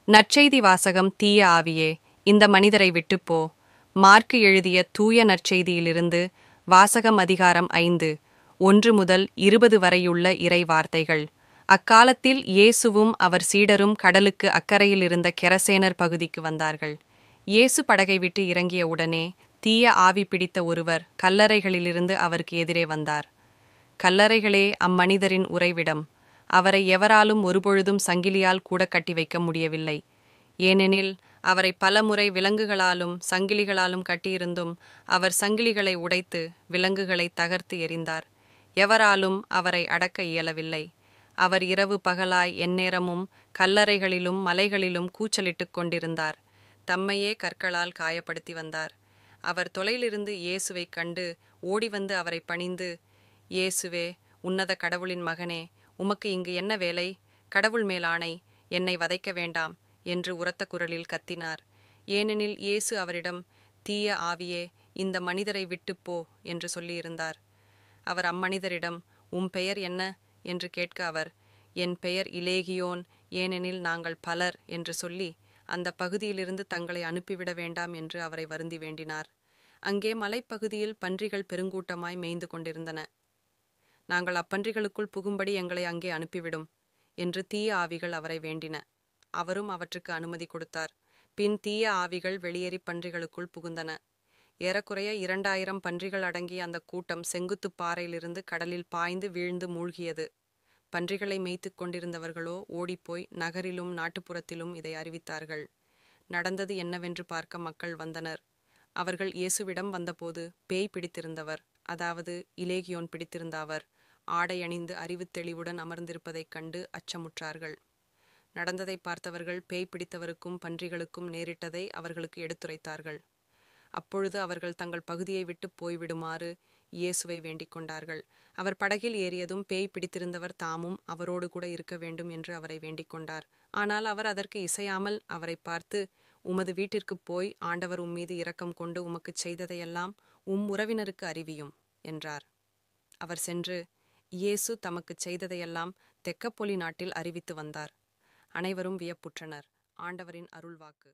நற்செய்தி வாசகம். தீய ஆவியே, இந்த மனிதரை விட்டுப்போ. மார்க்கு எழுதிய தூய நற்செய்தியிலிருந்து வாசகம். அதிகாரம் 5, 1 முதல் 20 வரையுள்ள இறை வார்த்தைகள். அக்காலத்தில் இயேசுவும் அவர் சீடரும் கடலுக்கு அக்கரையில் இருந்த கெரசேனர் பகுதிக்கு வந்தார்கள். இயேசு படகை விட்டு இறங்கிய உடனே தீய ஆவி பிடித்த ஒருவர் கல்லறைகளிலிருந்து அவருக்கு எதிரே வந்தார். கல்லறைகளே அம்மனிதரின் உறைவிடம். அவரை எவராலும் ஒருபொழுதும் சங்கிலியால் கூட கட்டி வைக்க முடியவில்லை. ஏனெனில் அவரை பலமுறை விலங்குகளாலும் சங்கிலிகளாலும் கட்டியிருந்தும் அவர் சங்கிலிகளை உடைத்து விலங்குகளை தகர்த்து எறிந்தார். எவராலும் அவரை அடக்க இயலவில்லை. அவர் இரவு பகலாய் எந்நேரமும் கல்லறைகளிலும் மலைகளிலும் கூச்சலிட்டுக் கொண்டிருந்தார். தம்மையே கற்களால் காயப்படுத்தி வந்தார். அவர் தொலையிலிருந்து இயேசுவைக் கண்டு ஓடிவந்து அவரை பணிந்து, இயேசுவே, உன்னத கடவுளின் மகனே, உமக்கு இங்கு என்ன வேலை? கடவுள் மேலாணை, என்னை வதைக்க வேண்டாம் என்று உரத்த குரலில் கத்தினார். ஏனெனில் இயேசு அவரிடம், தீய ஆவியே, இந்த மனிதரை விட்டுப்போ என்று சொல்லியிருந்தார். அவர் அம்மனிதரிடம், உம் பெயர் என்ன என்று கேட்க அவர், என் பெயர் இலேகியோன், ஏனெனில் நாங்கள் பலர் என்று சொல்லி அந்த பகுதியிலிருந்து தங்களை அனுப்பிவிட வேண்டாம் என்று அவரை வருந்தி வேண்டினார். அங்கே மலைப்பகுதியில் பன்றிகள் பெருங்கூட்டமாய் மேய்ந்து கொண்டிருந்தன. நாங்கள் அப்பன்றிகளுக்குள் புகும்படி எங்களை அங்கே அனுப்பிவிடும் என்று தீய ஆவிகள் அவரை வேண்டின. அவரும் அவற்றுக்கு அனுமதி கொடுத்தார். பின் தீய ஆவிகள் வெளியேறி பன்றிகளுக்குள் புகுந்தன. ஏறக்குறைய 2000 பன்றிகள் அடங்கிய அந்த கூட்டம் செங்குத்து பாறையிலிருந்து கடலில் பாய்ந்து வீழ்ந்து மூழ்கியது. பன்றிகளை மேய்த்து கொண்டிருந்தவர்களோ ஓடிப்போய் நகரிலும் நாட்டுப்புறத்திலும் இதை அறிவித்தார்கள். நடந்தது என்னவென்று பார்க்க மக்கள் வந்தனர். அவர்கள் இயேசுவிடம் வந்தபோது பேய் பிடித்திருந்தவர், அதாவது இலேகியோன் பிடித்திருந்த அவர், ஆடை அணிந்து அறிவு தெளிவுடன் அமர்ந்திருப்பதைக் கண்டு அச்சமுற்றார்கள். நடந்ததை பார்த்தவர்கள் பேய் பிடித்தவருக்கும் பன்றிகளுக்கும் நேரிட்டதை அவர்களுக்கு எடுத்துரைத்தார்கள். அப்பொழுது அவர்கள் தங்கள் பகுதியை விட்டு போய்விடுமாறு இயேசுவை வேண்டிக் கொண்டார்கள். அவர் படகில் ஏறியதும் பேய் பிடித்திருந்தவர் தாமும் அவரோடு கூட இருக்க வேண்டும் என்று அவரை வேண்டிக் கொண்டார். ஆனால் அவர் அதற்கு இசையாமல் அவரை பார்த்து, உமது வீட்டிற்குப் போய் ஆண்டவர் உம்மீது இரக்கம் கொண்டு உமக்குச் செய்ததையெல்லாம் உம் உறவினருக்கு அறிவியும் என்றார். அவர் சென்று இயேசு தமக்குச் செய்ததையெல்லாம் தெக்கப்பொலி நாட்டில் அறிவித்து வந்தார். அனைவரும் வியப்புற்றனர். ஆண்டவரின் அருள்வாக்கு.